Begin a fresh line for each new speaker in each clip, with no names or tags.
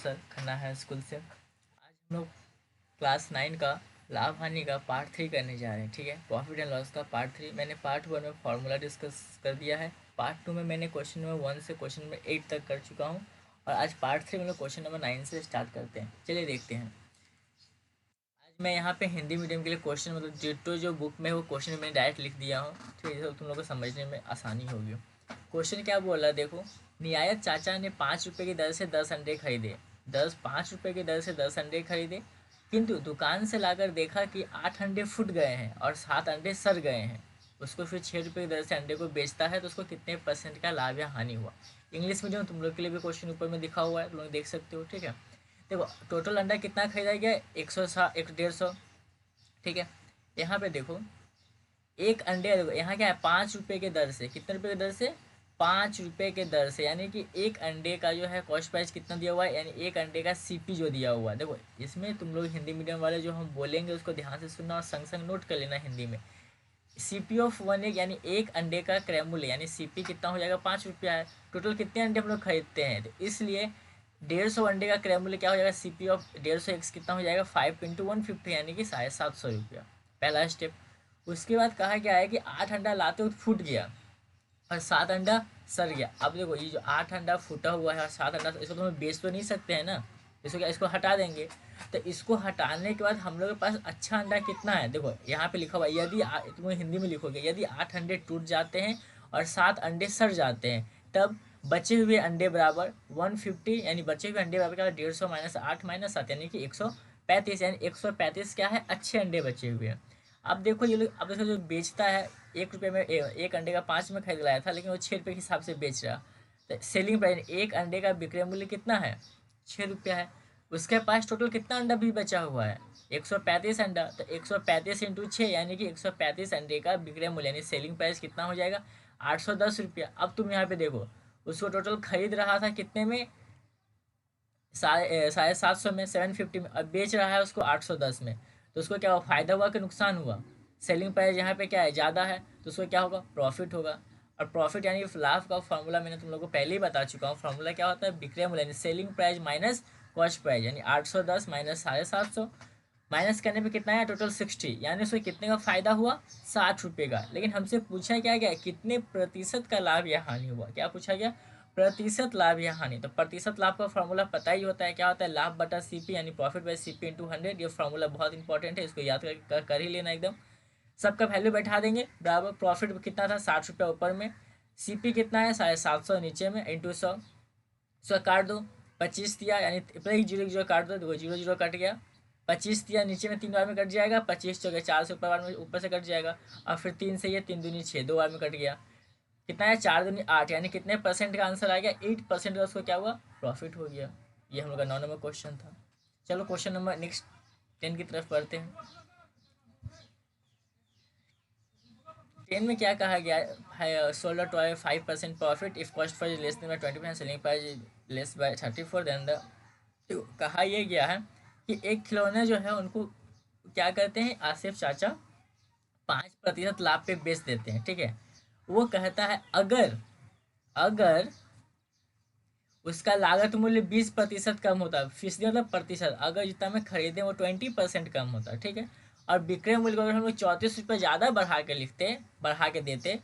Sir Khanna high school से। आज हम लोग क्लास 9 का लाभ हानि का पार्ट 3 करने जा रहे हैं। ठीक है, प्रॉफिट एंड लॉस का पार्ट 3 मैंने पार्ट 1 में फार्मूला डिस्कस कर दिया है। पार्ट 2 में मैंने क्वेश्चन नंबर 1 से क्वेश्चन नंबर 8 तक कर चुका हूँ। और आज पार्ट 3 में लोग क्वेश्चन नंबर 9 से स्टार्ट करते हैं। चलिए देखते हैं। आज मैं यहाँ पे हिंदी मीडियम के लिए क्वेश्चन मतलब जो बुक में वो क्वेश्चन मैंने डायरेक्ट लिख दिया हूँ। ठीक है, तो तुम लोग को समझने में आसानी होगी। क्वेश्चन क्या बोल रहा है देखो। नियायत चाचा ने 5 रुपये की दर से 10 अंडे खरीदे। 5 रुपये की दर से 10 अंडे खरीदे, किंतु दुकान से लाकर देखा कि 8 अंडे फूट गए हैं और 7 अंडे सड़ गए हैं। उसको फिर 6 रुपये की दर से अंडे को बेचता है, तो उसको कितने % का लाभ या हानि हुआ। इंग्लिश मीडियम तुम लोग के लिए भी क्वेश्चन ऊपर में दिखा हुआ है, तुम लोग देख सकते हो। ठीक है, देखो टोटल अंडा कितना खरीदा गया, 100 ठीक है, यहाँ पे देखो एक अंडे देखो यहाँ क्या है, 5 रुपये के दर से, कितने रुपये की दर से, 5 रुपये के दर से, यानी कि एक अंडे का जो है कॉस्ट प्राइस कितना दिया हुआ है, यानी एक अंडे का सीपी जो दिया हुआ है। देखो इसमें तुम लोग हिंदी मीडियम वाले जो हम बोलेंगे उसको ध्यान से सुनना और संग संग नोट कर लेना हिंदी में। सीपी ऑफ 1 एग यानी एक अंडे का क्रय मूल्य यानी सीपी कितना हो जाएगा, 5 रुपया है। टोटल कितने अंडे हम लोग खरीदते हैं, तो इसलिए 150 अंडे का क्रय मूल्य क्या हो जाएगा, सीपी ऑफ 150 एक्स कितना हो जाएगा, 5 × 150 यानी कि 750 रुपया। पहला स्टेप। उसके बाद कहा गया है कि 8 अंडा लाते वक्त फूट गया और 7 अंडा सड़ गया। अब देखो ये जो 8 अंडा फूटा हुआ है और 7 अंडा, इसको तो हम बेच तो नहीं सकते हैं ना, इसको क्या, इसको हटा देंगे। तो इसको हटाने के बाद हम लोग के पास अच्छा अंडा कितना है, देखो यहाँ पे लिखा हुआ है, यदि तुम हिंदी में लिखोगे, यदि 8 अंडे टूट जाते हैं और 7 अंडे सड़ जाते हैं, तब बचे हुए अंडे बराबर 150, यानी बचे हुए अंडे बराबर क्या, 150 - 8 - 7 यानी कि 135, यानी 135 क्या है, अच्छे अंडे बचे हुए हैं। अब देखो ये लोग, अब देखो जो बेचता है 1 रुपये में, एक अंडे का 5 में खरीद लाया था, लेकिन वो 6 रुपये के हिसाब से बेच रहा। तो सेलिंग प्राइस, एक अंडे का विक्रय मूल्य कितना है, 6 रुपया है। उसके पास टोटल कितना अंडा भी बचा हुआ है, 135 अंडा। तो 135 × 6 यानी कि 135 अंडे का विक्रय मूल्य यानी सेलिंग प्राइस कितना हो जाएगा, 810 रुपया। अब तुम यहाँ पे देखो, उसको टोटल खरीद रहा था कितने में, 750 में, 750 में, अब बेच रहा है उसको 810 में। तो उसको क्या हुआ, फायदा हुआ कि नुकसान हुआ। सेलिंग प्राइस यहाँ पे क्या है, ज़्यादा है, तो उसको क्या होगा, प्रॉफिट होगा। और प्रॉफिट यानी लाभ का फॉर्मूला मैंने तुम लोगों को पहले ही बता चुका हूँ। फॉर्मूला क्या होता है, विक्रय मूल्य यानी selling price minus cost price, यानी 810 - 750 माइनस करने पे कितना है, टोटल 60, यानी उसको कितने का फायदा हुआ, 60 रुपये का। लेकिन हमसे पूछा क्या गया, कितने प्रतिशत का लाभ या हानि हुआ, क्या पूछा गया, प्रतिशत लाभ या हानि। तो प्रतिशत लाभ का फॉर्मूला पता ही होता है, क्या होता है, लाभ बटा सीपी यानी प्रॉफिट बाय सीपी × 100। ये फॉर्मूला बहुत इंपॉर्टेंट है, इसको याद कर ही लेना एकदम। सबका वैल्यू बैठा देंगे, बराबर प्रॉफिट कितना था, 60 रुपया ऊपर में, सीपी कितना है, 750 नीचे में, इंटू 100, 100 काट दो, 25 दिया, यानी पहले ही 0 0 काट दो, देखो 0 0 कट गया। 25 दिया, नीचे में 3 बार में कट जाएगा, 25 चौके 4 से ऊपर बार में ऊपर से कट जाएगा। और फिर 3 से ये 3 दूनी 6, 2 बार में कट गया। कितना है, 4 दूनी 8, यानी कितने % का आंसर आ गया, 8% का उसको क्या हुआ, प्रॉफिट हो गया। ये हम लोग का 9 नंबर क्वेश्चन था। चलो क्वेश्चन नंबर नेक्स्ट 10 की तरफ बढ़ते हैं। 10 में क्या कहा गया है, sold toy 5% profit if cost price less than 20%, selling price less by 34, then the, कहा यह गया है कि एक खिलौने जो है उनको क्या करते हैं, आसिफ चाचा 5% लाभ पे बेच देते हैं। ठीक है, वो कहता है अगर अगर उसका लागत मूल्य 20% कम होता है, फीसदी मतलब प्रतिशत, अगर जितना में खरीदे वो 20% कम होता है। ठीक है, और विक्रय मूल्य को अगर हम लोग 34 रुपये ज़्यादा बढ़ा के देते,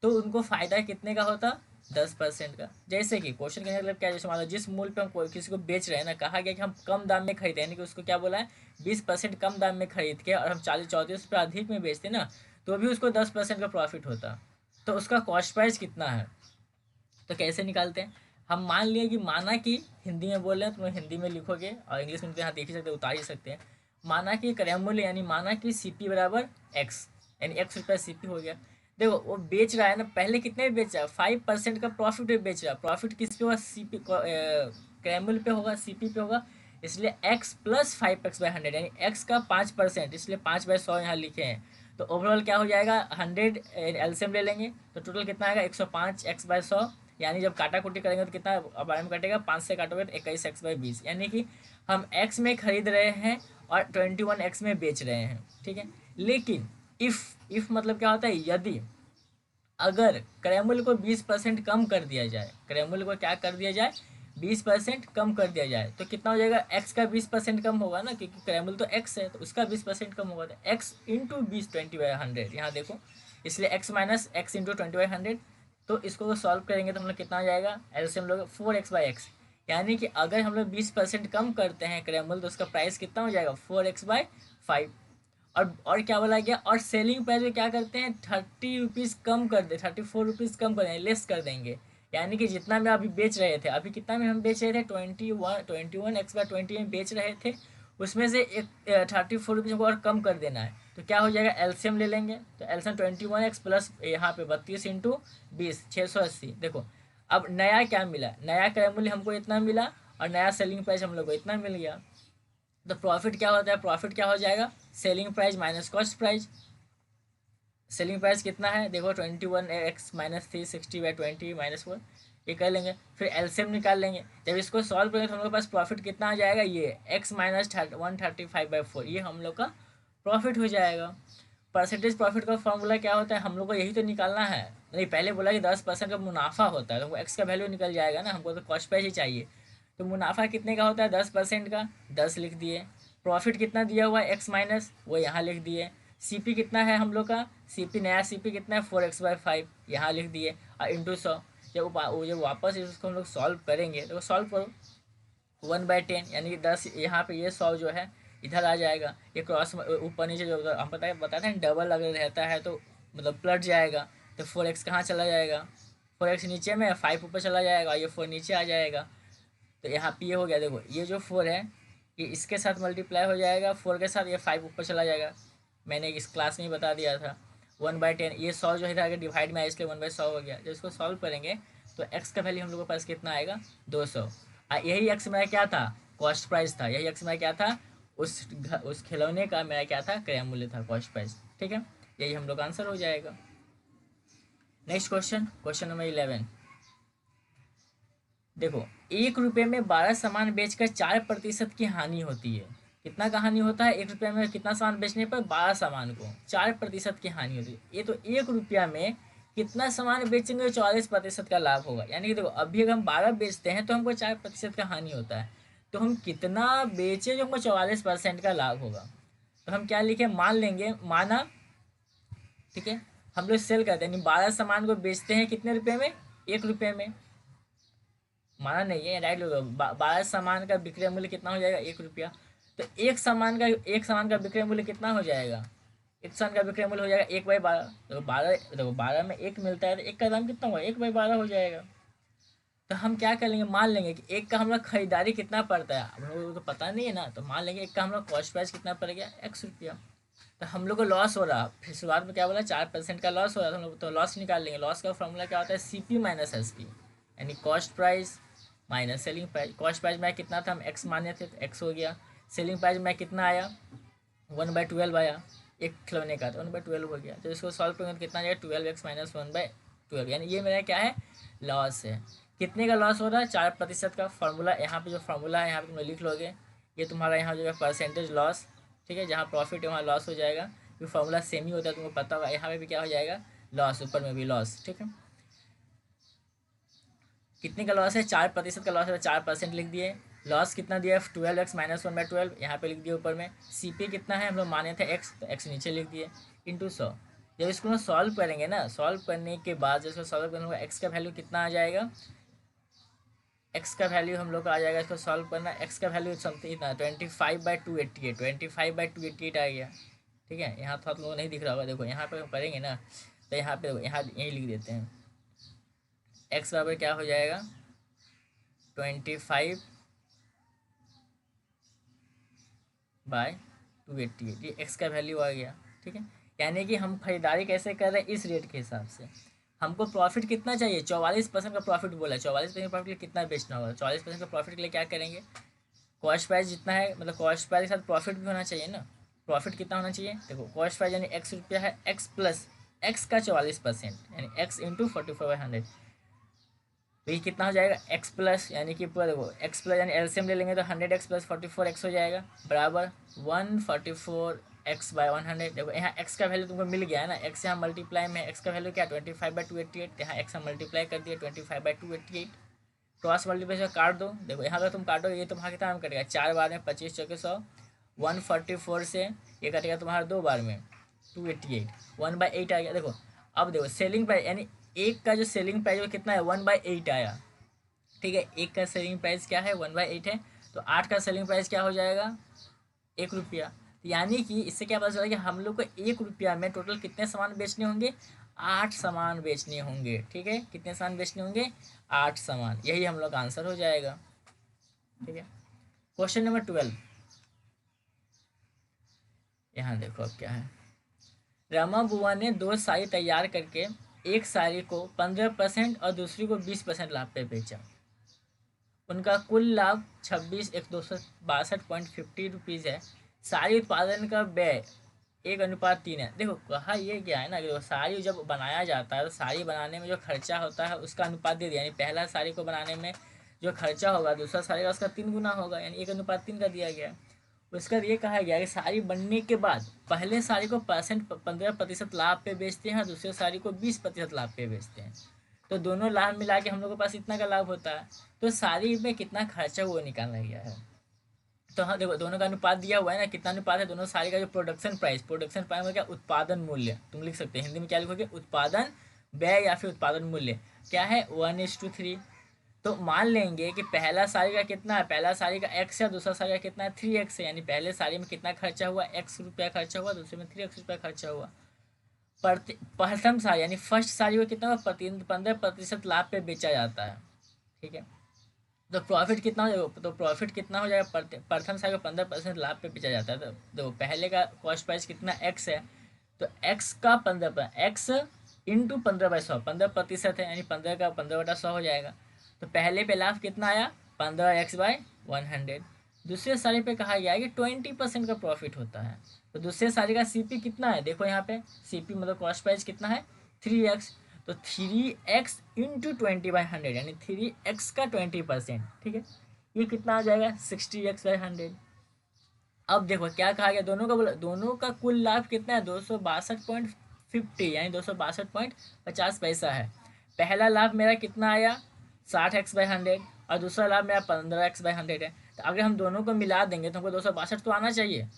तो उनको फायदा कितने का होता, 10% का। जैसे कि क्वेश्चन का मतलब क्या है, जैसे मान लो जिस मूल्य पे हम किसी को बेच रहे हैं ना, कहा गया कि हम कम दाम में खरीदे, यानी कि उसको क्या बोला है, 20% कम दाम में खरीद के और हम 34 रुपये अधिक में बेचते ना, तो भी उसको 10% का प्रॉफिट होता। तो उसका कॉस्ट प्राइस कितना है, तो कैसे निकालते हैं, हम मान लिए कि माना कि हिंदी में बोल रहे हैं, तो हिंदी में लिखोगे और इंग्लिश में तो यहाँ देख ही सकते, उतार ही सकते हैं। माना कि क्रय मूल्य यानी माना कि सीपी बराबर एक्स, यानी X रुपया सीपी हो गया। देखो वो बेच रहा है ना, पहले कितने में बेच रहा है, 5% का प्रॉफिट पे बेच रहा है। प्रॉफिट किस पे होगा, सीपी क्रय मूल्य पे होगा, सीपी पे होगा, इसलिए x + 5x/100 यानी x का 5%, इसलिए 5/100 यहाँ लिखे हैं। तो ओवरऑल क्या हो जाएगा, 100 एलसीएम ले लेंगे, तो टोटल कितना आएगा, 105 x/100, यानी जब काटा कुटी करेंगे तो कितना बारे में कटेगा, 5 से काटोगे तो 21 x/20, यानी कि हम x में खरीद रहे हैं और 21 x में बेच रहे हैं। ठीक है, लेकिन इफ मतलब क्या होता है, यदि अगर क्रय मूल्य को 20% कम कर दिया जाए, क्रय मूल्य को क्या कर दिया जाए, 20% कम कर दिया जाए तो कितना हो जाएगा, एक्स का 20% कम होगा ना, क्योंकि क्रैमल तो एक्स है तो उसका 20% कम होगा, तो एक्स इंटू 20/100 यहाँ देखो, इसलिए एक्स माइनस एक्स इंटू 20/100। तो इसको सॉल्व करेंगे तो हम लोग कितना हो जाएगा, एलसीएम लोग 4x/x, यानी कि अगर हम लोग 20% कम करते हैं क्रैमल तो उसका प्राइस कितना हो जाएगा, 4x/5। और क्या बोला गया, और सेलिंग प्राइस में क्या करते हैं, 30 रुपीज़ कम कर दे, 34 रुपीज़ कम कर देंगे, लेस कर देंगे। यानी कि जितना में अभी बेच रहे थे, अभी कितना में हम बेच रहे थे, 21x/20 में बेच रहे थे, उसमें से एक 34 रुपीज़ को और कम कर देना है। तो क्या हो जाएगा, एलसीएम ले लेंगे, तो एलसीएम 21x प्लस यहाँ पे 32 इंटू 20, 680। देखो अब नया क्या मिला, नया क्रय मूल्य हमको इतना मिला और नया सेलिंग प्राइस हम लोग को इतना मिल गया। तो प्रॉफिट क्या होता है, प्रॉफिट क्या हो जाएगा, selling price minus cost price. Selling price कितना है, देखो 21x माइनस 360/20 -1, ये कर लेंगे। फिर एलसीएम निकाल लेंगे, जब इसको सॉल्व करेंगे तो हम लोग के पास प्रॉफिट कितना आ जाएगा, ये x माइनस 135/4, ये हम लोग का प्रॉफिट हो जाएगा। परसेंटेज प्रॉफिट का फॉर्मूला क्या होता है, हम लोग को यही तो निकालना है। नहीं, पहले बोला कि 10% का मुनाफा होता है, तो वो एक्स का वैल्यू निकल जाएगा ना, हमको तो कॉस्ट प्राइस ही चाहिए। तो मुनाफा कितने का होता है, 10% का, 10 लिख दिए। प्रॉफिट कितना दिया हुआ है, एक्स माइनस, वो यहाँ लिख दिए। सीपी कितना है हम लोग का, सीपी नया सीपी कितना है, 4x/5, यहाँ लिख दिए, और इंटू 100। जब वापस इसको हम लोग सॉल्व करेंगे तो सॉल्व करो, 1/10 यानी कि 10, यहाँ पे ये 100 जो है इधर आ जाएगा, ये क्रॉस ऊपर नीचे जो हम बताते हैं डबल अगर रहता है तो मतलब पलट जाएगा। तो 4x कहाँ चला जाएगा, 4x नीचे में, 5 ऊपर चला जाएगा, ये 4 नीचे आ जाएगा। तो यहाँ पे ये हो गया, देखो ये जो 4 है ये इसके साथ मल्टीप्लाई हो जाएगा, 4 के साथ, ये 5 ऊपर चला जाएगा, मैंने इस क्लास में ही बता दिया था। 1/10, ये 100 जो है अगर डिवाइड में आया इसलिए 1/100 हो गया। जब इसको सॉल्व करेंगे तो एक्स का वैल्यू हम लोग के पास कितना आएगा, 200। यही एक्स मेरा क्या था, कॉस्ट प्राइस था, यही एक्स मेरा क्या था, उस खिलौने का मेरा क्या था, क्रय मूल्य था, कॉस्ट प्राइस। ठीक है, यही हम लोग का आंसर हो जाएगा। Next question, question number 11। देखो, 1 रुपये में 12 सामान बेचकर 4% की हानि होती है। कितना का हानि होता है, 1 रुपये में कितना सामान बेचने पर 12 सामान को 4% की हानि होती है। ये तो 1 रुपया में कितना सामान बेचेंगे, 44% का लाभ होगा। यानी कि देखो अभी अगर हम 12 बेचते हैं तो हमको 4% का हानि होता है, तो हम कितना बेचे जो हमको 44% का लाभ होगा। तो हम क्या लिखे, मान लेंगे, माना, ठीक है, हम लोग सेल करते हैं, 12 सामान को बेचते हैं कितने रुपये में, 1 रुपये में, माना नहीं है, राइट लोग। 12 सामान का विक्रय मूल्य कितना हो जाएगा, 1 रुपया। तो एक सामान का विक्रय मूल्य कितना हो जाएगा, एक सामान का विक्रय मूल्य हो जाएगा 1/12। तो 12, देखो 12 में 1 मिलता है तो एक का दाम कितना होगा, 1/12 हो जाएगा। तो हम क्या कर लेंगे, मान लेंगे कि एक का हम लोग खरीदारी कितना पड़ता है, हम लोग को तो पता नहीं है ना, तो मान लेंगे एक का हम लोग कॉस्ट प्राइस कितना पड़ गया, x रुपया। तो हम लोग को लॉस हो रहा, फिर शुरुआत में क्या बोला, 4% का लॉस हो रहा, तो हम लोग तो लॉस निकाल लेंगे। लॉस का फॉर्मूला क्या होता है, CP माइनस SP, यानी cost price minus selling price. Cost price में कितना था, हम एक्स माने थे तो एक्स हो गया। सेलिंग प्राइस में कितना आया, 1/12 आया, एक खिलौने का, तो 1/12 हो गया। तो इसको सॉल्व करेंगे तो कितना आ जाएगा, 12x माइनस 1/12, यानी ये मेरा क्या है, लॉस है। कितने का लॉस हो रहा है, 4% का। फॉर्मूला यहाँ पे जो फॉर्मूला है यहाँ पे तुम लिख लोगे, ये तुम्हारा यहाँ जो है परसेंटेज लॉस, ठीक है, जहाँ प्रॉफिट है वहाँ लॉस हो जाएगा, क्योंकि फॉर्मूला सेम ही होता है, तुमको पता होगा। यहाँ पे भी क्या हो जाएगा, लॉस, ऊपर में भी लॉस, ठीक है। कितने का लॉस है, 4% का लॉस है, 4% लिख दिए। लॉस कितना दिया है, 12x माइनस 1/12, यहाँ पे लिख दिए ऊपर में। CP कितना है, हम लोग माने थे x, तो x नीचे लिख दिए, इंटू 100। जब इसको हम सॉल्व करेंगे ना, सॉल्व करने के बाद जब इसको सॉल्व करेंगे एक्स का वैल्यू कितना आ जाएगा, एक्स का वैल्यू हम लोग का आ जाएगा, इसको सॉल्व करना, एक्स का वैल्यू समथिंग इतना 25/288, 25/288 आ गया। ठीक है, यहाँ तो आप लोगों को नहीं दिख रहा होगा, देखो यहाँ पे करेंगे ना, तो यहाँ पे यहाँ यही लिख देते हैं, एक्स बराबर क्या हो जाएगा, 25/288, ये एक्स का वैल्यू आ गया। ठीक है, यानी कि हम खरीदारी कैसे कर रहे हैं, इस रेट के हिसाब से। हमको प्रॉफिट कितना चाहिए, 44% का प्रॉफिट बोला है, 44% प्रॉफिट के लिए कितना बेचना होगा, 44% का प्रॉफिट के लिए क्या करेंगे, कॉस्ट प्राइस जितना है, मतलब कॉस्ट प्राइस के साथ प्रॉफिट भी होना चाहिए ना। प्रॉफिट कितना होना चाहिए, देखो कॉस्ट प्राइस यानी x रुपया है, x प्लस एक्स का 44%, यानी x इंटू 44/100। तो ये कितना हो जाएगा, x प्लस, यानी कि पूरा देखो x प्लस यानी एलसीएम ले लेंगे तो 100x प्लस 44x हो जाएगा, बराबर 144x/100। देखो यहाँ x का वैल्यू तुमको मिल गया है ना, x यहाँ मल्टीप्लाई में x का वैल्यू क्या, 25/288, यहाँ x हम मल्टीप्लाई कर दिए 25/288। क्रॉस मल्टीप्लिकेशन काट दो। देखो यहाँ पर तुम काटो, ये तुम्हारा कितना में कटेगा, 4 बार में 25 चौके 100, 144 से ये कटेगा तुम्हारा 2 बार में 288, 1/8 आ गया। देखो अब देखो सेलिंग प्राइस यानी एक का जो सेलिंग प्राइस वो कितना है, 1/8 आया। ठीक है, एक का सेलिंग प्राइस क्या है, 1/8 है। तो 8 का सेलिंग प्राइस क्या हो जाएगा, 1 रुपया। यानी कि इससे क्या पता चला कि हम लोग को 1 रुपया में टोटल कितने सामान बेचने होंगे, 8 सामान बेचने होंगे। ठीक है, कितने सामान बेचने होंगे, 8 सामान। यही हम लोग का आंसर हो जाएगा। ठीक है, क्वेश्चन नंबर 12, यहाँ देखो अब क्या है। रमा बुआ ने 2 साड़ी तैयार करके एक साड़ी को 15% और दूसरी को 20% लाभ पे बेचा। उनका कुल लाभ 26,162.50 रुपीज़ है। साड़ी उत्पादन का व्यय 1:3 है। देखो कहा ये क्या है ना कि साड़ी जब बनाया जाता है तो साड़ी बनाने में जो खर्चा होता है उसका अनुपात दे दिया, यानी पहला साड़ी को बनाने में जो खर्चा होगा दूसरा साड़ी का उसका 3 गुना होगा, यानी 1:3 का दिया गया है। उसका ये कहा गया कि साड़ी बनने के बाद पहले साड़ी को 15% लाभ पे बेचते हैं और दूसरे साड़ी को 20% लाभ पे बेचते हैं। तो दोनों लाभ मिला के हम लोग के पास इतना का लाभ होता है। तो साड़ी में कितना खर्चा वो निकाला गया है। तो हाँ देखो दोनों का अनुपात दिया हुआ है ना, कितना अनुपात है, दोनों साड़ी का जो प्रोडक्शन प्राइस में क्या, उत्पादन मूल्य तुम लिख सकते हैं, हिंदी में क्या लिखोगे, उत्पादन व्यय या फिर उत्पादन मूल्य क्या है, 1:3। तो मान लेंगे कि पहला साड़ी का कितना है, पहला साड़ी का x है, दूसरा साड़ी का कितना है 3x है, यानी पहले साड़ी में कितना खर्चा हुआ, x रुपया खर्चा हुआ, दूसरे में 3x रुपया खर्चा हुआ। प्रथम साड़ी यानी फर्स्ट साड़ी को कितना हुआ, 15% लाभ पे बेचा जाता है। ठीक है, तो प्रॉफिट कितना हो जाएगा, तो प्रॉफिट कितना हो जाएगा, प्रथम साड़ी को 15% लाभ पे बेचा जाता है। तो देखो पहले का कॉस्ट प्राइस कितना x है, तो x का 15 x इंटू 15/100, 15% है, यानी 15 का 15/100 हो जाएगा। तो पहले पे लाभ कितना आया, 15x/100। दूसरे साड़ी पे कहा गया है कि 20% का प्रॉफिट होता है। तो दूसरे साड़ी का CP कितना है, देखो यहाँ पे CP मतलब कॉस्ट प्राइस कितना है, 3x। तो 3x इंटू 20/100 यानी 3x का 20%। ठीक है, ये कितना आ जाएगा, 60x/100। अब देखो क्या कहा गया, दोनों का बोला, दोनों का कुल लाभ कितना है, 262.50 यानी 262.50 पैसा है। पहला लाभ मेरा कितना आया, 60x/100 और दूसरा लाभ मेरा 15x/100 है। तो अगर हम दोनों को मिला देंगे तो हमको 262 तो आना चाहिए,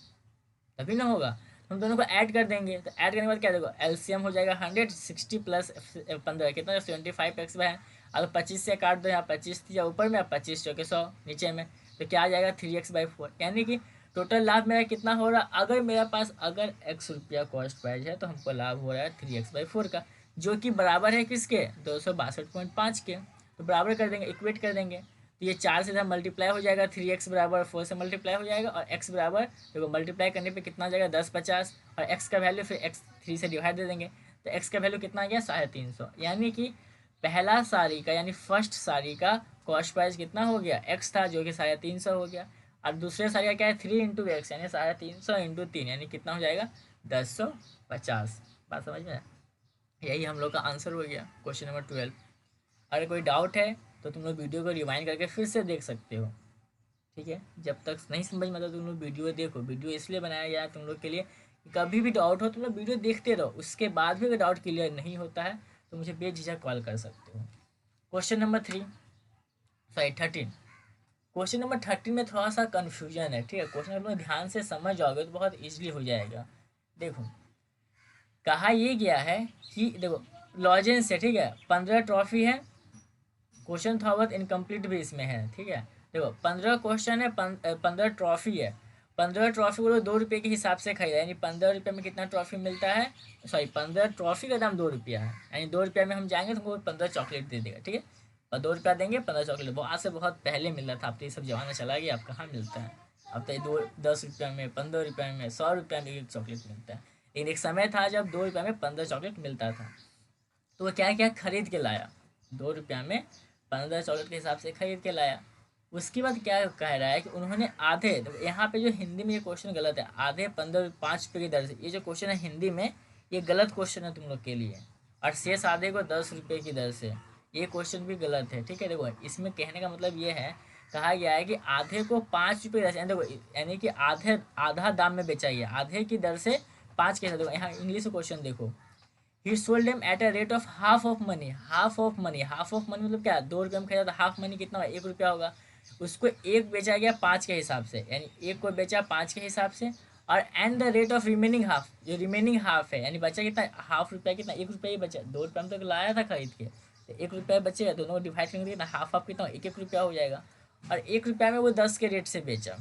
तभी ना होगा। हम दोनों को ऐड कर देंगे, तो ऐड करने के बाद क्या देखो एलसीएम हो जाएगा 100, 60 प्लस 15 कितना, 75x/100। अगर 25 से काट दो, यहाँ 25 दिया ऊपर में, 25 चौके 100 नीचे में, तो क्या आ जाएगा 3x/4। यानी कि टोटल लाभ मेरा कितना हो रहा, अगर मेरे पास अगर x रुपया कॉस्ट प्राइस है तो हमको लाभ हो रहा है 3x/4 का, जो कि बराबर है किसके, 262.5 के। तो बराबर कर देंगे, इक्वेट कर देंगे, तो ये 4 से मल्टीप्लाई हो जाएगा, 3x बराबर 4 से मल्टीप्लाई हो जाएगा, और x बराबर देखो मल्टीप्लाई करने पे कितना आ जाएगा 10/50, और x का वैल्यू फिर x 3 से डिवाइड दे देंगे, तो x का वैल्यू कितना आ गया 350। यानी कि पहला साड़ी का यानी फर्स्ट साड़ी का कॉस्ट प्राइस कितना हो गया, x था जो कि 350 हो गया, और दूसरे साड़ी का क्या है 3 × x यानी 350 × 3 यानी कितना हो जाएगा 1050। बात समझ में, यही हम लोग का आंसर हो गया क्वेश्चन नंबर 12। अगर कोई डाउट है तो तुम लोग वीडियो को रिवाइंड करके फिर से देख सकते हो। ठीक है, जब तक नहीं समझ में आता तुम लोग वीडियो देखो, वीडियो इसलिए बनाया गया है तुम लोग के लिए, कभी भी डाउट हो तुम लोग वीडियो देखते रहो, उसके बाद भी अगर डाउट क्लियर नहीं होता है तो मुझे बेझिझक कॉल कर सकते हो। क्वेश्चन नंबर 13 क्वेश्चन नंबर 13 में थोड़ा सा कन्फ्यूजन है। ठीक है, क्वेश्चन अगर ध्यान से समझ जाओगे तो बहुत ईजिली हो जाएगा। देखो कहा ये गया है कि देखो लॉजेंस से, ठीक है 15 ट्रॉफी है, क्वेश्चन थोड़ा बहुत इनकम्प्लीट भी इसमें है। ठीक है, देखो 15 क्वेश्चन है, 15 ट्रॉफी है, 15 ट्रॉफी को 2 रुपये के हिसाब से खरीदा, यानी 15 रुपये में कितना ट्रॉफी मिलता है, सॉरी 15 ट्रॉफी का दाम 2 रुपया है, यानी 2 रुपया में हम जाएंगे तो हमको 15 चॉकलेट दे देगा। ठीक है, और 2 रुपया देंगे 15 चॉकलेट, वो आज से बहुत पहले मिल रहा था, अब तो ये सब जमाना चला गया, अब कहाँ मिलता है, अब तो 10 रुपया में, 15 रुपये में, 100 रुपया में एक चॉकलेट मिलता है। लेकिन एक समय था जब 2 रुपया में 15 चॉकलेट मिलता था, तो वो क्या क्या खरीद के लाया, 2 रुपया में 15 चॉकलेट के हिसाब से खरीद के लाया। उसके बाद क्या कह रहा है कि उन्होंने आधे, तो यहाँ पे जो हिंदी में ये क्वेश्चन गलत है, आधे 5 रुपये की दर से, ये जो क्वेश्चन है हिंदी में ये गलत क्वेश्चन है तुम लोग के लिए, और शेष आधे को 10 रुपये की दर से, ये क्वेश्चन भी गलत है। ठीक है, देखो इसमें कहने का मतलब ये है, कहा गया है कि आधे को 5 रुपये दर से, देखो यानी कि आधा दाम में बेचा गया, आधे की दर से 5 कैसे, देखो यहाँ इंग्लिश में क्वेश्चन देखो, ही sold them at a rate of half of money. Half of money, half of money मतलब क्या, 2 रुपये में खरीदा तो हाफ मनी कितना होगा, 1 रुपया होगा। उसको एक बेचा गया 5 के हिसाब से, यानी एक को बेचा 5 के हिसाब से। और and the rate of remaining half, जो रिमेनिंग हाफ है, यानी बचा कितना, हाफ रुपया कितना, 1 रुपया ही बचा। 2 रुपये में तो लाया था खरीद के, तो 1 रुपया बचेगा, दोनों को डिवाइड करेंगे कितना, हाफ हाफ कितना, 1 1 रुपया हो जाएगा। और 1 रुपया में वो 10 के रेट से बेचा,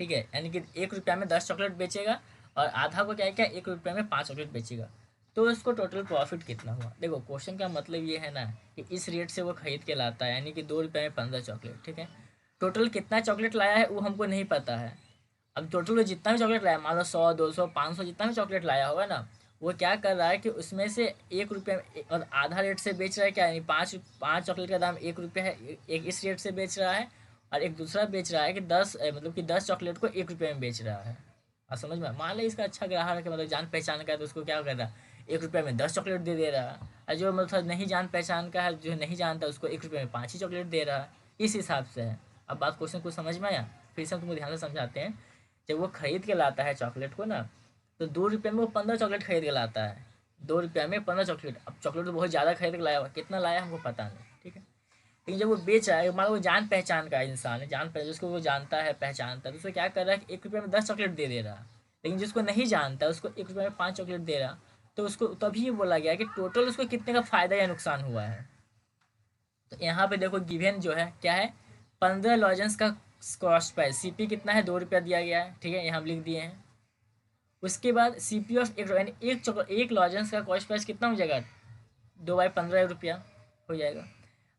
ठीक है, यानी कि 1 रुपया में 10 चॉकलेट बेचेगा, और आधा को क्या है क्या, 1 रुपया में 5 चॉकलेट बेचेगा। तो उसको टोटल प्रॉफिट कितना हुआ। देखो क्वेश्चन का मतलब ये है ना कि इस रेट से वो खरीद के लाता है, यानी कि 2 रुपये में 15 चॉकलेट, ठीक है। टोटल कितना चॉकलेट लाया है वो हमको नहीं पता है। अब टोटल वो जितना भी चॉकलेट लाया, मान लो 100 200 500 जितना भी चॉकलेट लाया होगा ना, वो क्या कर रहा है कि उसमें से 1 रुपये और आधा रेट से बेच रहा है क्या, यानी पाँच पाँच चॉकलेट का दाम 1 रुपया है, एक इस रेट से बेच रहा है। और एक दूसरा बेच रहा है कि 10 चॉकलेट को 1 रुपये में बेच रहा है। और समझ में, मान लो इसका अच्छा ग्राहक है, मतलब जान पहचान का है, तो उसको क्या कर रहा है, 1 रुपये में 10 चॉकलेट दे रहा है। और जो मतलब नहीं जान पहचान का है, जो नहीं जानता, उसको 1 रुपये में 5 ही चॉकलेट दे रहा है। इस हिसाब से है। अब बात क्वेश्चन को समझ में आया, फिर से हम तुमको ध्यान से समझाते हैं। जब वो खरीद के लाता है चॉकलेट को ना, तो 2 रुपये में वो 15 चॉकलेट खरीद के लाता है। 2 रुपये में 15 चॉकलेट। अब चॉकलेट तो बहुत ज़्यादा खरीद के लाया हुआ, कितना लाया हमको पता नहीं, ठीक है। लेकिन जब वो बेच रहा है, मान लो वो जान पहचान का इंसान है, जान पहचान जिसको वो जानता है पहचानता है, तो उसको क्या कर रहा है कि 1 रुपये में 10 चॉकलेट दे रहा है। लेकिन जिसको नहीं जानता उसको 1 रुपये में 5 चॉकलेट दे रहा। तो उसको तभी बोला गया कि टोटल उसको कितने का फ़ायदा या नुकसान हुआ है। तो यहाँ पे देखो गिवन जो है क्या है, 15 लॉजेंस का कॉस्ट प्राइस, सीपी कितना है, 2 रुपया दिया गया है, ठीक है, यहाँ हम लिख दिए हैं। उसके बाद सीपी ऑफ एक, यानी एक लॉजेंस का कॉस्ट प्राइस कितना हो जाएगा, 2/15 रुपया हो जाएगा।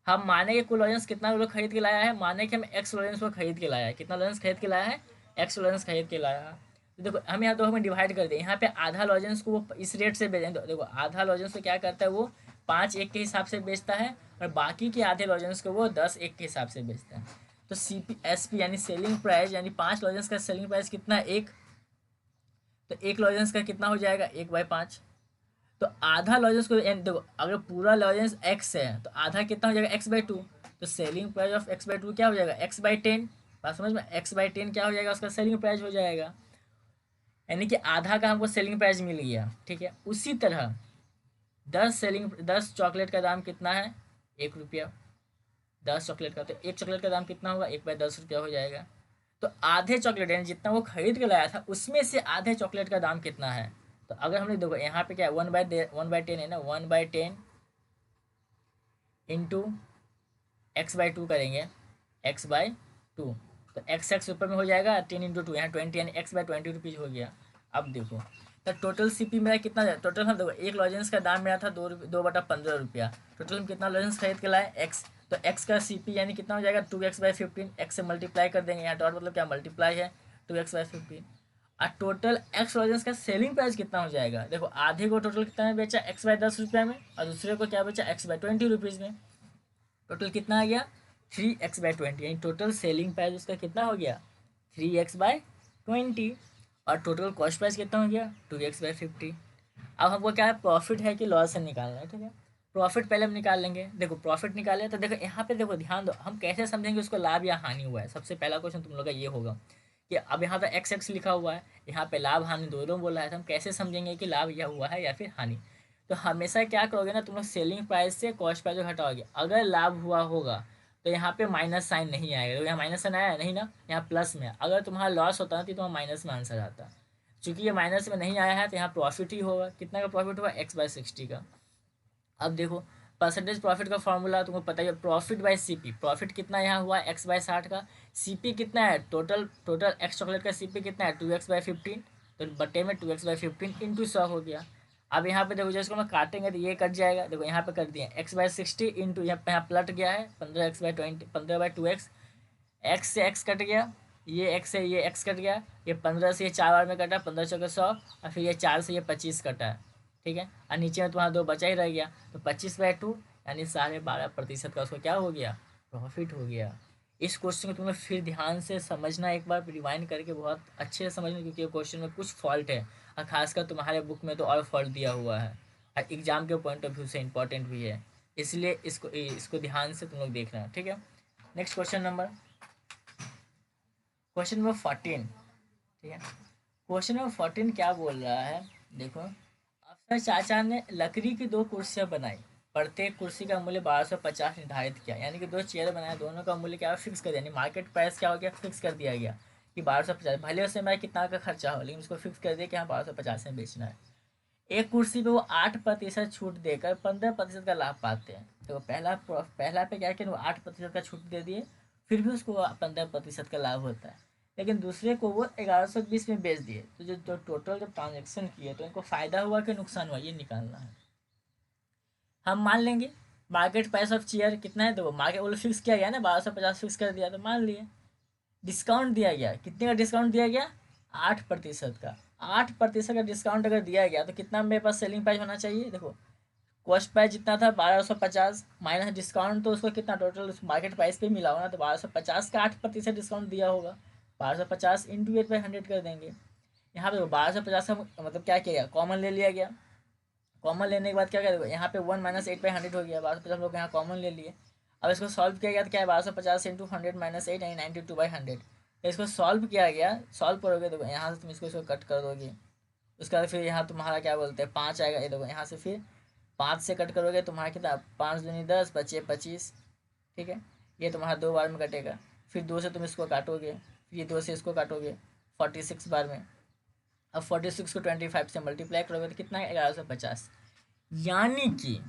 हम माने कि कुल लॉजेंस कितना वो लोग खरीद के लाया है, माने कि हम एक्स लॉजेंस को खरीद के लाया है, कितना लॉजेंस खरीद के लाया है, एक्स लॉजेंस खरीद के लाया है। तो देखो हम यहाँ दो में डिवाइड कर दें, यहाँ पे आधा लॉजेंस को वो इस रेट से बेचें, तो देखो आधा लॉजेंस को क्या करता है, वो 5 1 के हिसाब से बेचता है, और बाकी के आधे लॉजेंस को वो 10 1 के हिसाब से बेचता है। तो CP यानी सेलिंग प्राइस, यानी 5 लॉजेंस का सेलिंग प्राइस कितना है, 1। तो एक लॉजेंस का कितना हो जाएगा, 1/5। तो आधा लॉजेंस को देखो, अगर पूरा लॉजेंस एक्स है तो आधा कितना हो जाएगा, x/2। तो सेलिंग प्राइस ऑफ x/2 क्या हो जाएगा, x/10। बात समझ में, x/10 क्या हो जाएगा, उसका सेलिंग प्राइस हो जाएगा। यानी कि आधा का हमको सेलिंग प्राइस मिल गया, ठीक है। उसी तरह 10 चॉकलेट का दाम कितना है, 1 रुपया। 10 चॉकलेट का, तो एक चॉकलेट का दाम कितना होगा, 1/10 रुपया हो जाएगा। तो आधे चॉकलेट यानी जितना वो खरीद के लाया था, उसमें से आधे चॉकलेट का दाम कितना है। तो अगर हमने देखो यहाँ पे क्या है, 1/10 है ना, 1/10 इंटू x/2 करेंगे, x/2। तो x रुपये में हो जाएगा, 10 × 2 यहाँ 20, यानी x/20 रुपीज़ हो गया। अब देखो तो टोटल सीपी मेरा कितना है, टोटल हम देखो एक लॉजेंस का दाम मेरा था 2/15 रुपया। टोटल हम कितना लॉजेंस खरीद के लाए, x। तो x का सीपी यानी कितना हो जाएगा, 2x/15। x से मल्टीप्लाई कर देंगे, यहाँ डॉट मतलब क्या, मल्टीप्लाई है, 2x/15। और टोटल एक्स लॉजेंस का सेलिंग प्राइस कितना हो जाएगा, देखो आधे को टोटल कितना में बेचा, x/10 रुपया में, और दूसरे को क्या बेचा, x/20 रुपीज़ में। टोटल कितना आ गया, 3x/20, यानी टोटल सेलिंग प्राइस उसका कितना हो गया, 3x/20। और टोटल कॉस्ट प्राइस कितना हो गया, 2x/50। अब हमको क्या है, प्रॉफिट है कि लॉस है निकालना है, ठीक है। प्रॉफिट पहले हम निकाल लेंगे। देखो प्रॉफिट निकाले तो देखो यहाँ पे देखो ध्यान दो, हम कैसे समझेंगे उसको लाभ या हानि हुआ है। सबसे पहला क्वेश्चन तुम लोग का ये होगा कि अब यहाँ पे x लिखा हुआ है, यहाँ पे लाभ हानि दोनों बोला है, तो हम कैसे समझेंगे कि लाभ यह हुआ है या फिर हानि। तो हमेशा क्या करोगे ना, तुम लोग सेलिंग प्राइस से कॉस्ट प्राइस को घटाओगे। अगर लाभ हुआ होगा तो यहाँ पे माइनस साइन नहीं आएगा, तो यहाँ माइनस साइन आया नहीं ना, यहाँ प्लस में। अगर तुम्हारा लॉस होता ना तो तुम्हारा माइनस में आंसर आता। चूंकि ये माइनस में नहीं आया है तो यहाँ प्रॉफिट ही होगा। कितना का प्रॉफिट होगा, x/60 का। अब देखो परसेंटेज प्रॉफिट का फॉर्मूला तुमको पता ही है, प्रॉफिट बाय सीपी। प्रॉफिट कितना यहाँ हुआ, x/60 का। सीपी कितना है, टोटल टोटल एक्स चॉकलेट का सीपी कितना है, 2x/15। तो बटे में 2x/15 इंटू 100 हो गया। अब यहाँ पे देखो जिसको मैं काटेंगे तो ये कट जाएगा, देखो यहाँ पे कर दिए x/60 इंटू यहाँ पलट गया है 15x/20, 15/2x। एक्स से एक्स कट गया, ये एक्स से ये एक्स कट गया, ये 15 से ये 4 बार में कटा, 15 चौके 100, और फिर ये 4 से ये 25 कटा है, ठीक है। और नीचे में तुम्हारा 2 बचा ही रह गया, तो 25/2 यानी 12.5% का उसको क्या हो गया, प्रॉफिट हो गया। इस क्वेश्चन को तुम्हें फिर ध्यान से समझना, एक बार रिवाइंड करके बहुत अच्छे से समझना, क्योंकि ये क्वेश्चन में कुछ फॉल्ट है, और खासकर तुम्हारे बुक में तो और फॉल्ट दिया हुआ है, और एग्जाम के पॉइंट ऑफ व्यू से इंपॉर्टेंट भी है। इसलिए इसको ध्यान से तुम लोग देखना, ठीक है। नेक्स्ट क्वेश्चन नंबर 14, ठीक है। क्वेश्चन नंबर 14 क्या बोल रहा है, देखो। अ सर चाचा ने लकड़ी की 2 कुर्सियां बनाई, प्रत्येक कुर्सी का मूल्य 1250 निर्धारित किया, यानी कि 2 चेयर बनाए, दोनों का मूल्य क्या फिक्स कर दिया, यानी मार्केट प्राइस क्या हो गया, फिक्स कर दिया गया कि 1250, भले उसमें मैं कितना का खर्चा हो लेकिन उसको फिक्स कर दिया कि हाँ 1250 में बेचना है। एक कुर्सी पे वो 8% छूट देकर 15% का लाभ पाते हैं। तो पहला पे क्या किया, वो 8% का छूट दे दिए, फिर भी उसको 15% का लाभ होता है। लेकिन दूसरे को वो 1120 में बेच दिए, तो जो टोटल जब ट्रांजेक्शन किए तो इनको फायदा हुआ कि नुकसान हुआ, ये निकालना है। हम मान लेंगे मार्केट प्राइस ऑफ चेयर कितना है, तो मार्केट वो फिक्स किया गया ना, 1250 फिक्स कर दिया, तो मान लिए डिस्काउंट दिया गया, कितने का डिस्काउंट दिया गया, 8% का। 8% का डिस्काउंट अगर दिया गया तो कितना मेरे पास सेलिंग प्राइस होना चाहिए, देखो कॉस्ट प्राइस जितना था 1250 माइनस डिस्काउंट, तो उसको कितना टोटल उस मार्केट प्राइस पे मिला होगा, तो 1250 का 8% डिस्काउंट दिया होगा, 1250 इंटू 8/100 कर देंगे। यहाँ पे 1250 का मतलब क्या किया गया, कॉमन ले लिया गया। कॉमन लेने के बाद क्या करेगा, यहाँ पे 1 - 8/100 हो गया, 1250 लोग यहाँ कॉमन ले लिए। अब इसको सॉल्व किया गया तो क्या है, 1250 इंटू 100 - 8 यानी 92/100। इसको सॉल्व किया गया, सॉल्व करोगे तो यहाँ से तुम इसको कट कर दोगे, उसके बाद फिर यहाँ तुम्हारा क्या बोलते हैं 5 आएगा, ये देखो यहाँ से फिर 5 से कट करोगे तुम्हारा कितना, 5 दूनी 10 बचे 25, ठीक है। ये तुम्हारा 2 बार में कटेगा, फिर 2 से तुम इसको काटोगे, फिर ये 2 से इसको काटोगे 46 बार में। अब 46 को 25 से मल्टीप्लाई करोगे तो कितना है, 1150। यानी कि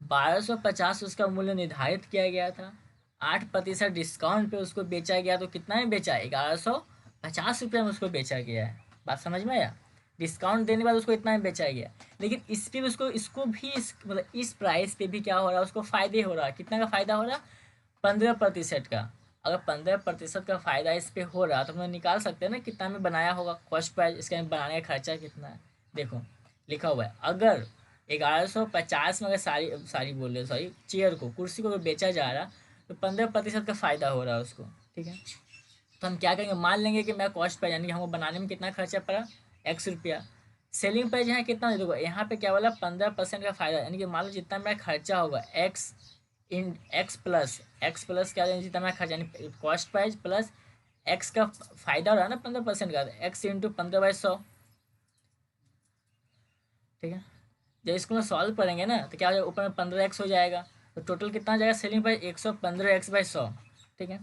1250 उसका मूल्य निर्धारित किया गया था, 8% डिस्काउंट पे उसको बेचा गया, तो कितना में बेचा, 1150 रुपये में उसको बेचा गया है। बात समझ में आया, डिस्काउंट देने के बाद उसको इतना में बेचा गया, लेकिन इस पे उसको इसको भी मतलब इस प्राइस पे भी क्या हो रहा है, उसको फायदे हो रहा है, कितना का फायदा हो रहा है, 15% का। अगर 15% का फायदा इस पे हो रहा तो हम लोग निकाल सकते हैं ना कितना में बनाया होगा, कॉस्ट प्राइस इसका बनाने का खर्चा कितना है। देखो लिखा हुआ है, अगर 1150 में अगर सारी सारी बोल रहे सॉरी चेयर को, कुर्सी को अगर बेचा जा रहा तो 15% का फायदा हो रहा है उसको, ठीक है। तो हम क्या करेंगे, मान लेंगे कि मैं कॉस्ट प्राइस यानी कि हमको बनाने में कितना खर्चा पड़ा, x रुपया। सेलिंग प्राइस यहाँ कितना, देखो यहाँ पे क्या बोला, 15% का फायदा, यानी कि मान लो जितना मेरा खर्चा होगा एक्स इन एक्स प्लस क्या, जितना मेरा खर्चा यानी कॉस्ट प्राइस प्लस एक्स का फायदा हो रहा है ना 15% का, एक्स इंटू 15/100, ठीक है। जब इसको हम सॉल्व करेंगे ना तो क्या हो जाएगा, ऊपर में 15x हो जाएगा, तो टोटल कितना हो जाएगा सेलिंग प्राइस 115x/100, ठीक है।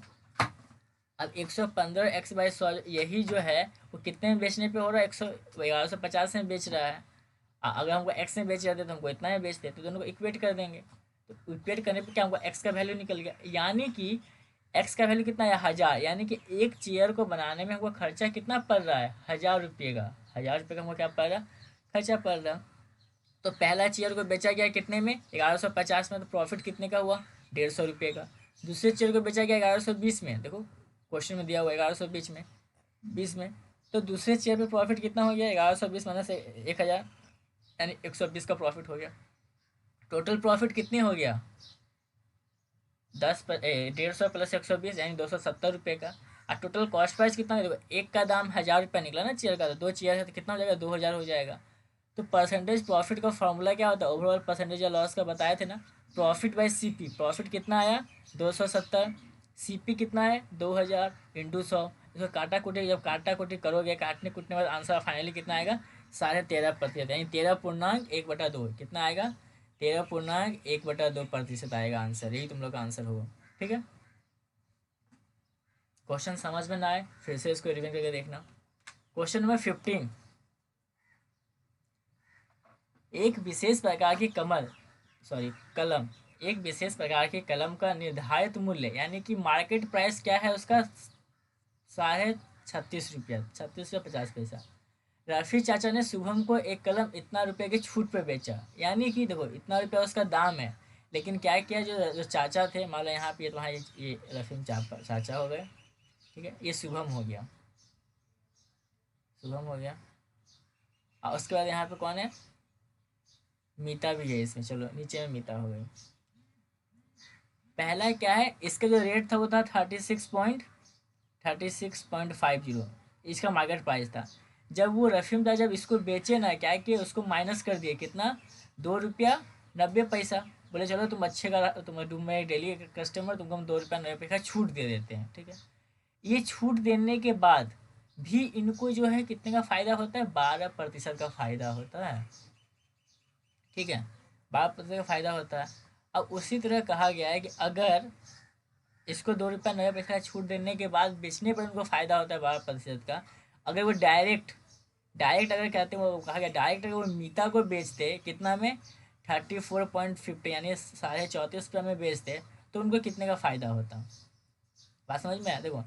अब 115x/100 यही जो है वो कितने में बेचने पे हो रहा है, 1150 में बेच रहा है। अगर हमको एक्स में बेच रहे थे तो हमको इतना में बेचते, तो दोनों को इक्वेट कर देंगे, तो इक्वेट करने पे क्या हमको एक्स का वैल्यू निकल गया, यानी कि एक्स का वैल्यू कितना है, 1000, यानी कि एक चेयर को बनाने में हमको खर्चा कितना पड़ रहा है, 1000 रुपये का। 1000 रुपये का हमको क्या पड़ रहा है, खर्चा पड़ रहा। तो पहला चेयर को बेचा गया कितने में, 1150 में, तो प्रॉफिट कितने का हुआ, 150 रुपये का। दूसरे चेयर को बेचा गया 1120 में, देखो क्वेश्चन में दिया हुआ 1120 में, 20 में। तो दूसरे चेयर पे प्रॉफिट कितना हो गया, 1120 माइनस 1000, यानी 120 का प्रॉफिट हो गया। टोटल प्रॉफिट कितने हो गया, 150 प्लस 120 यानी 270 रुपये का। और टोटल कॉस्ट प्राइस कितना है, देखो एक का दाम 1000 रुपया निकला ना चेयर का, तो 2 चेयर है तो कितना हो जाएगा, 2000 हो जाएगा। तो परसेंटेज प्रॉफिट का फॉर्मूला क्या होता है, ओवरऑल परसेंटेज या लॉस का बताए थे ना, प्रॉफिट बाई सीपी। प्रॉफिट कितना आया, 270, सीपी कितना है 2000 इंटू 100। इसको काटा कुटी, जब काटा कुटी करोगे, काटने कूटने के बाद आंसर फाइनली कितना आएगा, 13.5%, यानी 13.1/2, कितना आएगा, 13.1/2% आएगा आंसर, यही तुम लोग का आंसर होगा, ठीक है। क्वेश्चन समझ में ना आए फिर से इसको रिवीजन करके देखना। क्वेश्चन नंबर 15, एक विशेष प्रकार की कलम, एक विशेष प्रकार की कलम का निर्धारित मूल्य यानी कि मार्केट प्राइस क्या है उसका, 36.50 रुपया, 36 रुपया 50 पैसा। रफी चाचा ने शुभम को एक कलम इतना रुपए की छूट पे बेचा, यानी कि देखो इतना रुपया उसका दाम है, लेकिन क्या किया, जो चाचा थे, मान लो यहाँ पे तुम्हारे ये रफी चाचा हो गए, ठीक है, ये शुभम हो गया, शुभम हो गया। और उसके बाद यहाँ पे कौन है, मीता भी है इसमें, चलो नीचे में मीता हो गई। पहला क्या है, इसका जो रेट था वो था 36.50, इसका मार्केट प्राइस था। जब वो रफीम था, जब इसको बेचे ना, क्या कि उसको माइनस कर दिए कितना, 2 रुपया 90 पैसा। बोले चलो तुम अच्छे का, तुम मेरे डेली कस्टमर, तुमको हम 2 रुपया 90 पैसा छूट दे देते हैं, ठीक है। ये छूट देने के बाद भी इनको जो है कितने का फायदा होता है, 12% का फायदा होता है। ठीक है, 12% का फ़ायदा होता है। अब उसी तरह कहा गया है कि अगर इसको 2 रुपया 90 पैसे का छूट देने के बाद बेचने पर उनको फ़ायदा होता है 12% का। अगर वो डायरेक्ट डायरेक्ट अगर कहते हैं, वो कहा गया डायरेक्ट अगर वो मीता को बेचते कितना में, 34.50 यानी 34.5 रुपये में बेचते, तो उनको कितने का फ़ायदा होता। बात समझ में आया? देखो,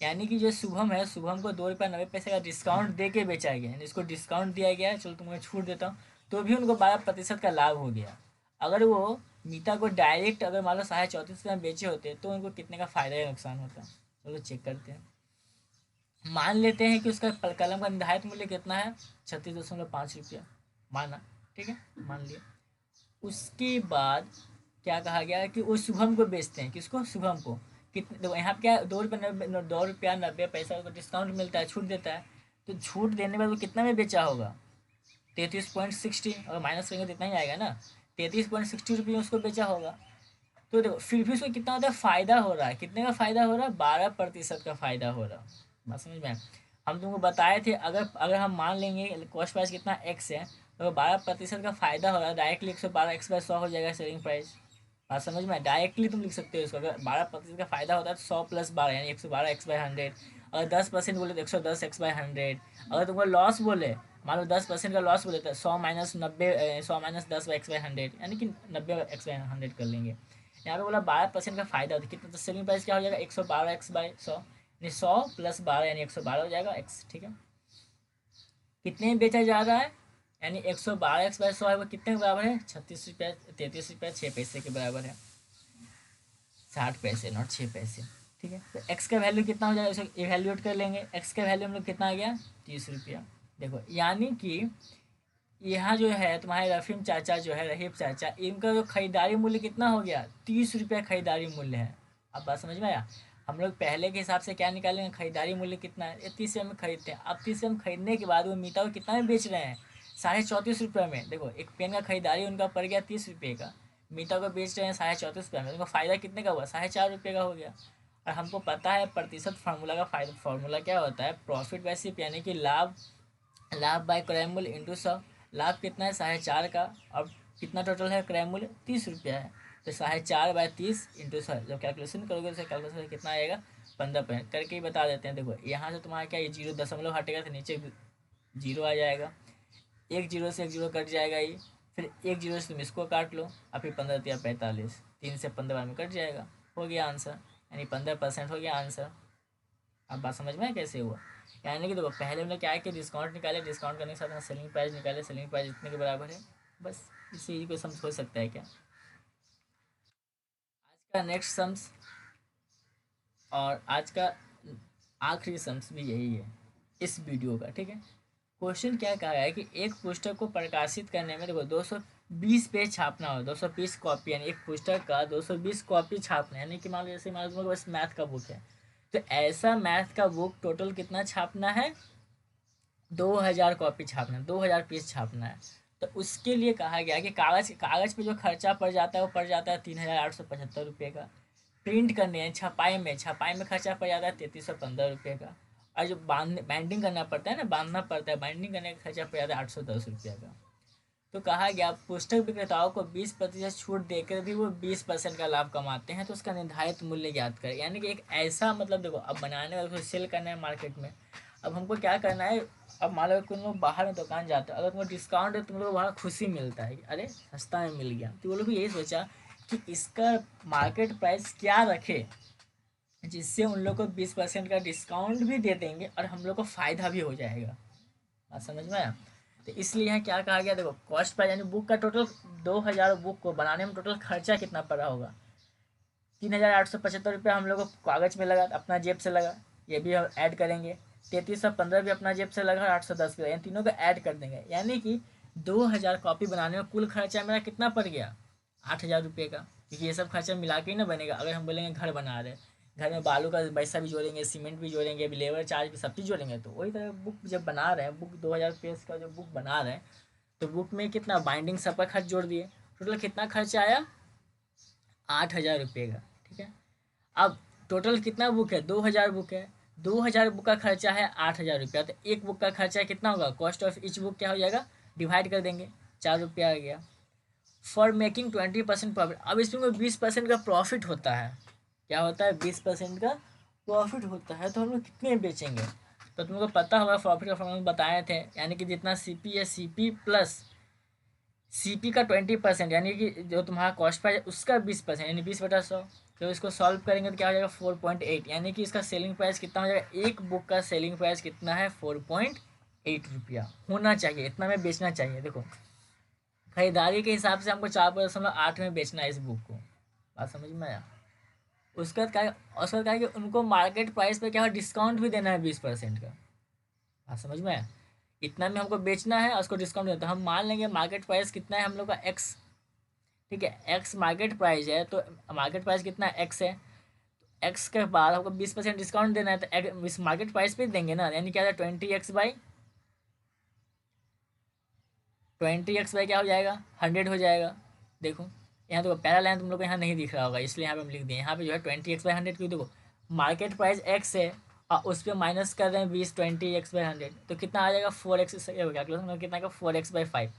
यानी कि जो शुभम है, शुभम को 2 रुपया 90 पैसे का डिस्काउंट दे के बेचा गया, यानी इसको डिस्काउंट दिया गया है, चलो तुम्हें छूट देता हूँ, तो भी उनको 12% का लाभ हो गया। अगर वो मीता को डायरेक्ट अगर मान लो 34.5 रुपये में बेचे होते तो उनको कितने का फ़ायदा या नुकसान होता। चलो चेक करते हैं। मान लेते हैं कि उसका कलम का निर्धारित मूल्य कितना है, 36.5 रुपया माना, ठीक है, मान लिया। उसके बाद क्या कहा गया है कि वो शुभम को बेचते हैं, किसको, शुभम को। कितने, देखो यहाँ पे क्या, 2 रुपया 90 पैसा को डिस्काउंट मिलता है, छूट देता है, तो छूट देने पर वो कितना में बेचा होगा, 33.60, और माइनस करेंगे तो इतना ही आएगा ना, 33.60 रुपये उसको बेचा होगा। तो देखो फिर भी उसको कितना होता है, फ़ायदा हो रहा है, कितने का फ़ायदा हो रहा है, 12% का फ़ायदा हो रहा है। बात समझ में आया? हम तुमको बताए थे, अगर अगर हम मान लेंगे कॉस्ट प्राइस कितना एक्स है, तो 12% का फ़ायदा हो रहा है, डायरेक्टली 112 x/100 हो जाएगा सेलिंग प्राइस। बात समझ में आया? डायरेक्टली तुम लिख सकते हो इसको, अगर 12% का फ़ायदा होता है तो 100 + 12 यानी 112 x/100। अगर 10% बोले तो 110 x/100। अगर तुमको लॉस बोले, मान लो 10% का लॉस बोले तो 100 - 10 यानी कि 90 x/100 कर लेंगे। यहाँ पे बोला 12% का फायदा होता है, कितना, तो सेलिंग प्राइस क्या हो जाएगा, 112 x/100 यानी 100 + 12 यानी 112 हो जाएगा एक्स, ठीक है। कितने में बेचा जा रहा है, यानी 112 x/100 है, वो कितने के बराबर है, 36 रुपया 33 रुपया 6 पैसे के बराबर है, 60 पैसे नॉट 6 पैसे, ठीक है। तो एक्स का वैल्यू कितना हो जाएगा, इसको इवेल्यूएट कर लेंगे। एक्स का वैल्यू हम लोग कितना आ गया, 30 रुपया। देखो यानी कि यहाँ जो है तुम्हारे रफीम चाचा जो है, रहीब चाचा, इनका जो खरीदारी मूल्य कितना हो गया, 30 रुपया खरीदारी मूल्य है। अब बात समझ में आया? हम लोग पहले के हिसाब से क्या निकालेंगे, खरीदारी मूल्य कितना है, ये 30 रुपये में खरीदते हैं। अब 30 रुपये में खरीदने के बाद वो मीता को कितना में बेच रहे हैं, 34.5 रुपये में। देखो एक पेन का खरीदारी उनका पड़ गया 30 रुपये का, मीता को बेच रहे हैं 34.5 रुपये में, उनका फ़ायदा कितने का हुआ, 4.5 रुपये का हो गया। और हमको पता है प्रतिशत फार्मूला का फ़ायदा, फार्मूला क्या होता है, प्रॉफिट बाय सिप, यानी कि लाभ, लाभ बाय क्रय मूल्य इंटू 100। लाभ कितना है, 4.5 का, और कितना टोटल है, क्रय मूल्य 30 रुपया है, तो 4.5/30 इंटू 100, जब कैलकुलेशन करोगे तो कैलकुलेशन कितना आएगा, 15 करके ही बता देते हैं। देखो यहाँ से तुम्हारा क्या, ये 0 दशमलव हटेगा तो नीचे 0 आ जाएगा, एक जीरो से एक जीरो कट जाएगा ये, फिर एक जीरो से तुम इसको काट लो, और फिर 15×3 = 45, 3 से 15 में कट जाएगा, हो गया आंसर, यानी 15% हो गया आंसर। अब बात समझ में कैसे हुआ, यानी कि देखो पहले हमने क्या है कि डिस्काउंट निकाले, डिस्काउंट करने के साथ सेलिंग प्राइस निकाले, सेलिंग प्राइस इतने के बराबर है, बस इसी को समझ हो सकता है क्या। आज का नेक्स्ट सम्स और आज का आखिरी सम्स भी यही है इस वीडियो का, ठीक है। क्वेश्चन क्या कहा है कि एक पुस्तक को प्रकाशित करने में देखो 220 पेज छापना हो, 220 कॉपी, यानी एक पुस्तक का 220 कॉपी छापना, यानी कि मान लो जैसे मान लो तुम्हारे पास मैथ का बुक है, तो ऐसा मैथ का बुक टोटल कितना छापना है, 2000 कॉपी छापना है, 2000 पीस छापना है। तो उसके लिए कहा गया कि कागज़ कागज़ पे जो खर्चा पड़ जाता है वो पड़ जाता है 3875 रुपये का। प्रिंट करने हैं, छपाई में खर्चा पड़ जाता है 3315 रुपये का। और जो बाइंडिंग करना पड़ता है ना, बांधना पड़ता है, बाइंडिंग करने का खर्चा पड़ जाता है 810 रुपये का। तो कहा गया पुस्तक विक्रेताओं को 20% छूट देकर भी वो 20% का लाभ कमाते हैं, तो उसका निर्धारित मूल्य ज्ञात करें। यानी कि एक ऐसा, मतलब देखो अब बनाने वाले को सेल करना है मार्केट में, अब हमको क्या करना है, अब मान लो तुम लोग बाहर में दुकान जाते हो, अगर तुमको डिस्काउंट है, तुम लोग वहाँ खुशी मिलता है कि अरे सस्ता में मिल गया, तो वो लोग भी यही सोचा कि इसका मार्केट प्राइस क्या रखे, जिससे उन लोग को 20% का डिस्काउंट भी दे देंगे और हम लोग को फ़ायदा भी हो जाएगा। बात समझ में आया? तो इसलिए यहाँ क्या कहा गया, देखो कॉस्ट प्राइस यानी बुक का टोटल 2000 बुक को बनाने में टोटल खर्चा कितना पड़ा होगा, 3875 रुपया हम लोग को कागज़ में लगा, अपना जेब से लगा, ये भी हम ऐड करेंगे, 3315 भी अपना जेब से लगा, 810 भी, इन तीनों को ऐड कर देंगे, यानी कि 2000 कॉपी बनाने में कुल खर्चा मेरा कितना पड़ गया, 8000 रुपये का। क्योंकि ये सब खर्चा मिला के ही ना बनेगा। अगर हम बोलेंगे घर बना रहे, घर में बालू का पैसा भी जोड़ेंगे, सीमेंट भी जोड़ेंगे, लेबर चार्ज भी, सब चीज़ जोड़ेंगे, तो वही तरह बुक जब बना रहे हैं, बुक 2000 पेज का जो बुक बना रहे हैं, तो बुक में कितना बाइंडिंग सब का खर्च जोड़ दिए, टोटल कितना खर्चा आया, 8000 रुपये का, ठीक है। अब टोटल कितना बुक है, 2000 बुक है, 2000 बुक का खर्चा है 8000 रुपया, तो एक बुक का खर्चा कितना होगा, कॉस्ट ऑफ ईच बुक क्या हो जाएगा, डिवाइड कर देंगे, 4 रुपया आ गया। For making 20% profit. अब इसमें कोई 20% का प्रॉफिट होता है, क्या होता है 20% का प्रॉफिट होता है, तो हम लोग कितने बेचेंगे। तो तुमको पता होगा प्रॉफिट का फॉर्मूला बताए थे, यानी कि जितना सी पी है C P plus C P का 20%, यानी कि जो तुम्हारा कॉस्ट प्राइस है उसका 20%, यानी 20/100। तो इसको सॉल्व करेंगे तो क्या हो जाएगा 4.8, यानी कि इसका सेलिंग प्राइस कितना हो जाएगा, एक बुक का सेलिंग प्राइस कितना है 4.8 रुपया होना चाहिए, इतना में बेचना चाहिए। देखो खरीदारी के हिसाब से हमको 4.8 में बेचना है इस बुक को, बात समझ में आया। उसके बाद क्या है, उसके बाद क्या है कि उनको मार्केट प्राइस पे क्या है डिस्काउंट भी देना है 20% का, बात समझ में आया। इतना में हमको बेचना है और उसको डिस्काउंट देता है। हम मान लेंगे मार्केट प्राइस कितना है हम लोग का एक्स, ठीक है, एक्स मार्केट प्राइस है, तो मार्केट प्राइस कितना एक्स है, एक्स के बाद हमको 20% डिस्काउंट देना है, तो इस मार्केट प्राइस पे देंगे ना, यानी क्या है 20x/20x क्या हो जाएगा 100 हो जाएगा। देखो यहाँ तो पहला लाइन तुम लोग को यहाँ नहीं दिख रहा होगा, इसलिए यहाँ पे हम लिख दिए, यहाँ पे जो है 20x/100, क्यों देखो मार्केट प्राइस एक्स है और उस पर माइनस कर रहे हैं 20 तो कितना आ जाएगा 4x, हो गया कितना का 4x/5,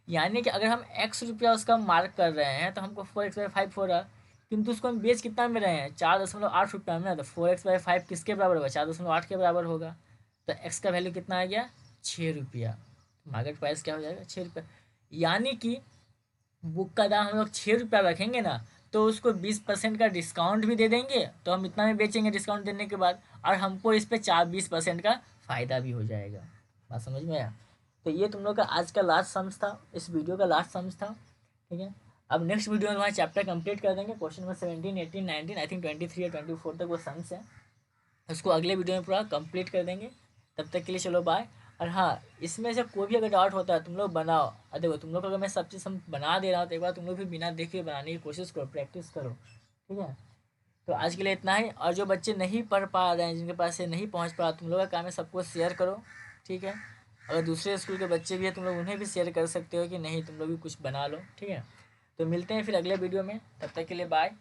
यानी कि अगर हम एक्स रुपया उसका मार्क कर रहे हैं तो हमको 4x/5 हो रहा, किंतु उसको हम बेच कितना में रहे हैं 4.8 रुपया में ना, तो 4x/5 किसके बराबर होगा 4.8 के बराबर होगा, तो एक्स का वैल्यू कितना आ गया 6 रुपया, मार्केट प्राइस क्या हो जाएगा 6 रुपया। यानी कि बुक का दाम हम लोग 6 रुपया रखेंगे ना, तो उसको 20% का डिस्काउंट भी दे देंगे, तो हम इतना में बेचेंगे डिस्काउंट देने के बाद, और हमको इस पर 20% का फ़ायदा भी हो जाएगा, बात समझ में आया। तो ये तुम लोग का आज का लास्ट सम्स था, इस वीडियो का लास्ट सम्स था, ठीक है। अब नेक्स्ट वीडियो में तुम्हारा चैप्टर कंप्लीट कर देंगे, क्वेश्चन नंबर 17, 18, 19, आई थिंक 23 या 24 तक वो सम्स है, उसको अगले वीडियो में पूरा कंप्लीट कर देंगे। तब तक के लिए चलो बाय। और हाँ, इसमें से कोई भी अगर डाउट होता है तुम लोग बनाओ, देखो तुम लोग को अगर मैं सब चीज़ हम बना दे रहा हूँ तो एक बार तुम लोग भी बिना देखे बनाने की कोशिश करो, प्रैक्टिस करो, ठीक है। तो आज के लिए इतना ही, और जो बच्चे नहीं पढ़ पा रहे हैं, जिनके पास से नहीं पहुँच पा, तुम लोग का काम है सबको शेयर करो, ठीक है। अगर दूसरे स्कूल के बच्चे भी हैं तुम लोग उन्हें भी शेयर कर सकते हो कि नहीं, तुम लोग भी कुछ बना लो, ठीक है। तो मिलते हैं फिर अगले वीडियो में, तब तक के लिए बाय।